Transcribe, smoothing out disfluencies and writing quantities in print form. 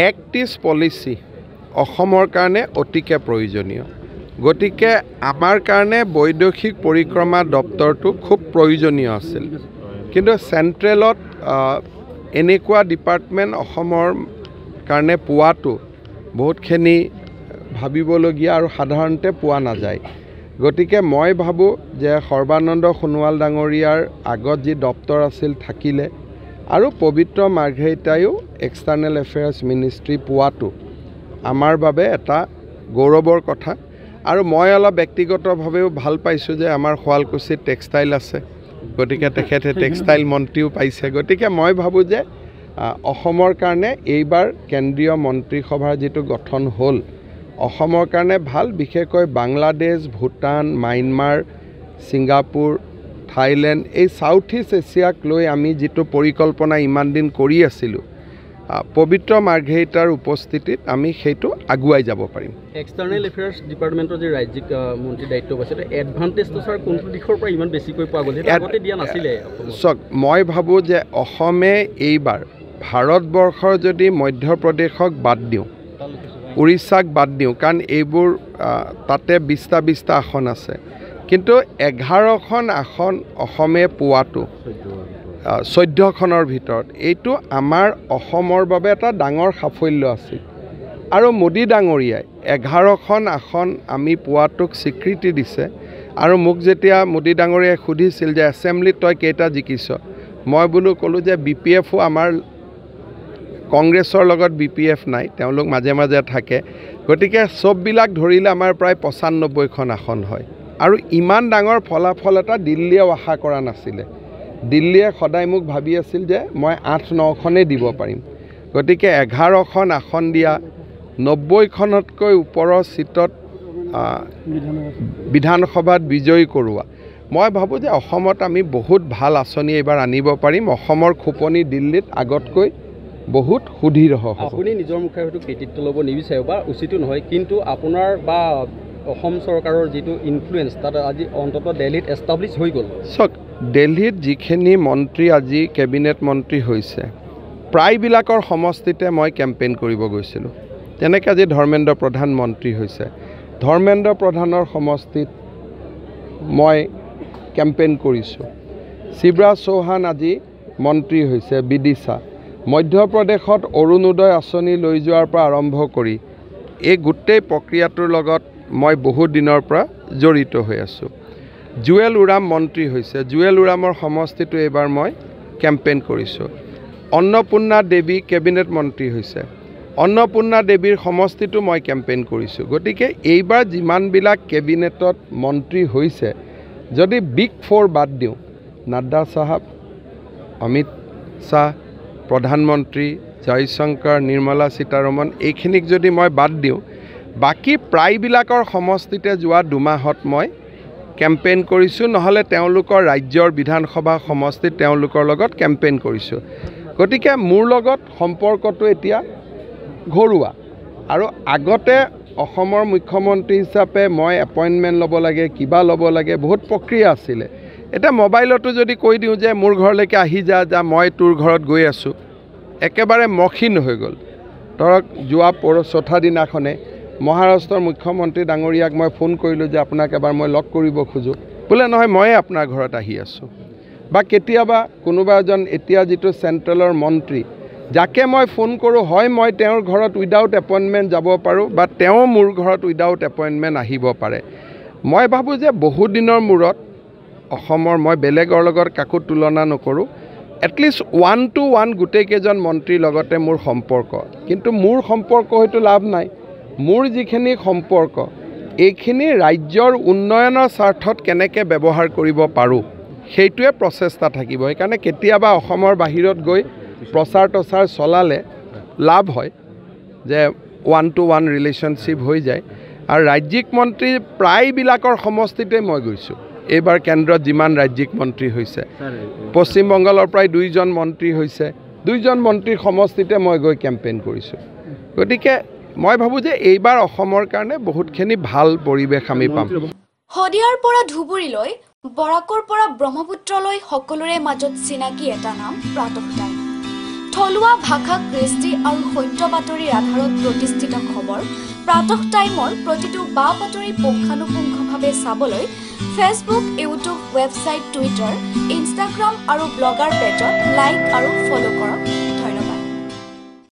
Act is policy অসমৰ কাৰণে অতিকে প্ৰয়োজনীয় গতিকে আমাৰ কাৰণে বৈদেশিক পৰিক্ৰমা দপ্তৰটো খুব প্ৰয়োজনীয় আছিল কিন্তু চেণ্ট্ৰেলত এনেকুৱা ডিপাৰ্টমেণ্ট অসমৰ কাৰণে পোৱাটো বহুতখিনি ভাবিবলগীয়া আৰু সাধাৰণতে পোৱা নাযায় গতিকে মই ভাবোঁ যে সৰ্বানন্দ সোণোৱাল ডাঙৰীয়াৰ আগত যি দপ্তৰ আছিল থাকিলে আৰু পবিত্ৰ মাৰ্ঘেৰিটায়ো এক্সটাৰ্নেল এফেয়াৰ্ছ মিনিষ্ট্ৰী পোৱাটো আমাৰ বাবে এটা গৌৰৱৰ কথা আৰু মই অলপ ব্যক্তিগতভাৱেও ভাল পাইছোঁ যে আমাৰ শুৱালকুছিত টেক্সটাইল আছে গতিকে তেখেতে টেক্সটাইল মন্ত্ৰীও পাইছে গতিকে মই ভাবোঁ যে অসমৰ কাৰণে এইবাৰ কেন্দ্ৰীয় মন্ত্ৰীসভাৰ যিটো গঠন হ'ল অসমৰ কাৰণে ভাল বিশেষকৈ বাংলাদেশ ভূটান মায়ানমাৰ ছিংগাপুৰ থাইলেণ্ড এই সাউথ ইষ্ট এছিয়াক লৈ আমি যিটো পৰিকল্পনা ইমান দিন কৰি আছিলোঁ পবিত্ৰ মাৰ্ঘেৰিটাৰ উপস্থিতিত আমি সেইটো আগুৱাই যাব পাৰিম এক্সটাৰ্নেল এফেয়াৰ্ছ ডিপাৰ্টমেণ্টৰ যি ৰাজ্যিক মন্ত্ৰীৰ দায়িত্ব পাইছে এডভান্টেজটো ছাৰ কোনটো দিশৰ পৰা ইমান বেছিকৈ পোৱা গ'ল আগতে দিয়া নাছিলে চাওক মই ভাবোঁ যে অসমে এইবাৰ ভাৰতবৰ্ষৰ যদি মধ্যপ্ৰদেশক বাদ দিওঁ উৰিষ্যাক বাদ দিওঁ কাৰণ এইবোৰ তাতে 20টা আসন আছে কিন্তু 11খন আসন অসমে পোৱাটো 14খনৰ ভিতৰত এইটো আমাৰ অসমৰ বাবে এটা ডাঙৰ সাফল্য আছিল আৰু মোদী ডাঙৰীয়াই 11খন আসন আমি পোৱাটোক স্বীকৃতি দিছে আৰু মোক যেতিয়া মোদী ডাঙৰীয়াই সুধিছিল যে এছেম্বলিত তই কেইটা জিকিছ মই বোলো ক'লোঁ যে BPFও আমাৰ কংগ্ৰেছৰ লগত BPF নাই তেওঁলোক মাজে মাজে থাকে গতিকে সববিলাক ধৰিলে আমাৰ প্ৰায় 95খন আসন হয় আৰু ইমান ডাঙৰ ফলাফল এটা দিল্লীয়েও আশা কৰা নাছিলে দিল্লীয়ে সদায় মোক ভাবি আছিল যে মই 8-9খনেই দিব পাৰিম গতিকে 11খন আসন দিয়া 90খনতকৈ ওপৰৰ সিটত বিধানসভাত বিজয়ী কৰোৱা মই ভাবোঁ যে অসমত আমি বহুত ভাল আঁচনি এইবাৰ আনিব পাৰিম অসমৰ খুপনি দিল্লীত আগতকৈ বহুত সুধীৰ হ'ব আপুনি নিজৰ মুখে হয়তো কৃতিত্ব ল'ব নিবিচাৰে বা উচিতো নহয় কিন্তু আপোনাৰ বা অসম চৰকাৰৰ যিটো ইনফ্লুৱেঞ্চ তাত আজি অন্ততঃ দিল্লীত এষ্টাব্লিছ হৈ গ'ল চাওক দিল্লীত যিখিনি মন্ত্ৰী আজি কেবিনেট মন্ত্ৰী হৈছে প্ৰায়বিলাকৰ সমষ্টিতে মই কেম্পেইন কৰিব গৈছিলোঁ যেনেকৈ আজি ধৰ্মেন্দ্ৰ প্ৰধান মন্ত্ৰী হৈছে ধৰ্মেন্দ্ৰ প্ৰধানৰ সমষ্টিত মই কেম্পেইন কৰিছোঁ শিৱৰাজ চৌহান আজি মন্ত্ৰী হৈছে বিদিশা মধ্যপ্ৰদেশত অৰুণোদয় আঁচনি লৈ যোৱাৰ পৰা আৰম্ভ কৰি এই গোটেই প্ৰক্ৰিয়াটোৰ লগত মই বহুত দিনৰ পৰা জড়িত হৈ আছোঁ জুৱেল ওৰাম মন্ত্ৰী হৈছে জুৱেল ওৰামৰ সমষ্টিটো এইবাৰ মই কেম্পেইন কৰিছোঁ অন্নপূৰ্ণা দেৱী কেবিনেট মন্ত্ৰী হৈছে অন্নপূৰ্ণা দেৱীৰ সমষ্টিটো মই কেম্পেইন কৰিছোঁ গতিকে এইবাৰ যিমানবিলাক কেবিনেটত মন্ত্ৰী হৈছে যদি বিগ 4 বাদ দিওঁ নাড্ডা চাহাব অমিত শ্বাহ প্ৰধানমন্ত্ৰী জয়শংকৰ নিৰ্মলা সীতাৰমণ এইখিনিক যদি মই বাদ দিওঁ বাকী প্ৰায়বিলাকৰ সমষ্টিতে যোৱা 2 মাহত মই কেম্পেইন কৰিছোঁ নহ'লে তেওঁলোকৰ ৰাজ্যৰ বিধানসভা সমষ্টিত তেওঁলোকৰ লগত কেম্পেইন কৰিছোঁ গতিকে মোৰ লগত সম্পৰ্কটো এতিয়া ঘৰুৱা আৰু আগতে অসমৰ মুখ্যমন্ত্ৰী হিচাপে মই এপইণ্টমেণ্ট ল'ব লাগে কিবা ল'ব লাগে বহুত প্ৰক্ৰিয়া আছিলে এটা মোবাইলতো যদি কৈ দিওঁ যে মোৰ ঘৰলৈকে আহি যা মই তোৰ ঘৰত গৈ আছোঁ একেবাৰে মখিন হৈ গ'ল ধৰক যোৱা 4টা দিনাখনে মহাৰাষ্ট্ৰৰ মুখ্যমন্ত্ৰী ডাঙৰীয়াক মই ফোন কৰিলোঁ যে আপোনাক এবাৰ মই লগ কৰিব খোজোঁ বোলে নহয় ময়ে আপোনাৰ ঘৰত আহি আছোঁ বা কেতিয়াবা কোনোবা এজন এতিয়া যিটো চেণ্ট্ৰেলৰ মন্ত্ৰী যাকে মই ফোন কৰোঁ হয় মই তেওঁৰ ঘৰত উইদাউট এপইণ্টমেণ্ট যাব পাৰোঁ বা তেওঁ মোৰ ঘৰত উইদাউট এপইণ্টমেণ্ট আহিব পাৰে মই ভাবোঁ যে বহু দিনৰ মূৰত অসমৰ মই বেলেগৰ লগত কাকো তুলনা নকৰোঁ এটলিষ্ট 1-to-1 গোটেইকেইজন মন্ত্ৰীৰ লগতে মোৰ সম্পৰ্ক কিন্তু মোৰ সম্পৰ্ক হয়তো লাভ নাই মোৰ যিখিনি সম্পৰ্ক এইখিনি ৰাজ্যৰ উন্নয়নৰ স্বাৰ্থত কেনেকৈ ব্যৱহাৰ কৰিব পাৰোঁ সেইটোৱে প্ৰচেষ্টা থাকিব সেইকাৰণে কেতিয়াবা অসমৰ বাহিৰত গৈ প্ৰচাৰ চলালে লাভ হয় যে 1-to-1 ৰিলেশ্যনশ্বিপ হৈ যায় আৰু ৰাজ্যিক মন্ত্ৰী প্ৰায়বিলাকৰ সমষ্টিতে মই গৈছোঁ এইবাৰ কেন্দ্ৰত যিমান ৰাজ্যিক মন্ত্ৰী হৈছে পশ্চিমবংগলৰ প্ৰায় 2জন মন্ত্ৰী হৈছে 2জন মন্ত্ৰীৰ সমষ্টিতে মই গৈ কেম্পেইন কৰিছোঁ গতিকে মই ভাবোঁ যে এইবাৰ অসমৰ কাৰণে বহুতখিনি ভাল পৰিৱেশ আমি পাম শদিয়াৰ পৰা ধুবুৰীলৈ বৰাকৰ পৰা ব্ৰহ্মপুত্ৰলৈ সকলোৰে মাজত চিনাকি এটা নাম প্ৰাতঃ টাইম থলুৱা ভাষা কৃষ্টি আৰু সত্য বাতৰিৰ আধাৰত প্ৰতিষ্ঠিত খবৰ প্ৰাতঃ টাইমৰ প্ৰতিটো বা বাতৰি পুংখানুপুংখভাৱে চাবলৈ Facebook, YouTube, website, Twitter, Instagram আৰু ব্লগাৰ পেজত লাইক আৰু ফ'ল' কৰক।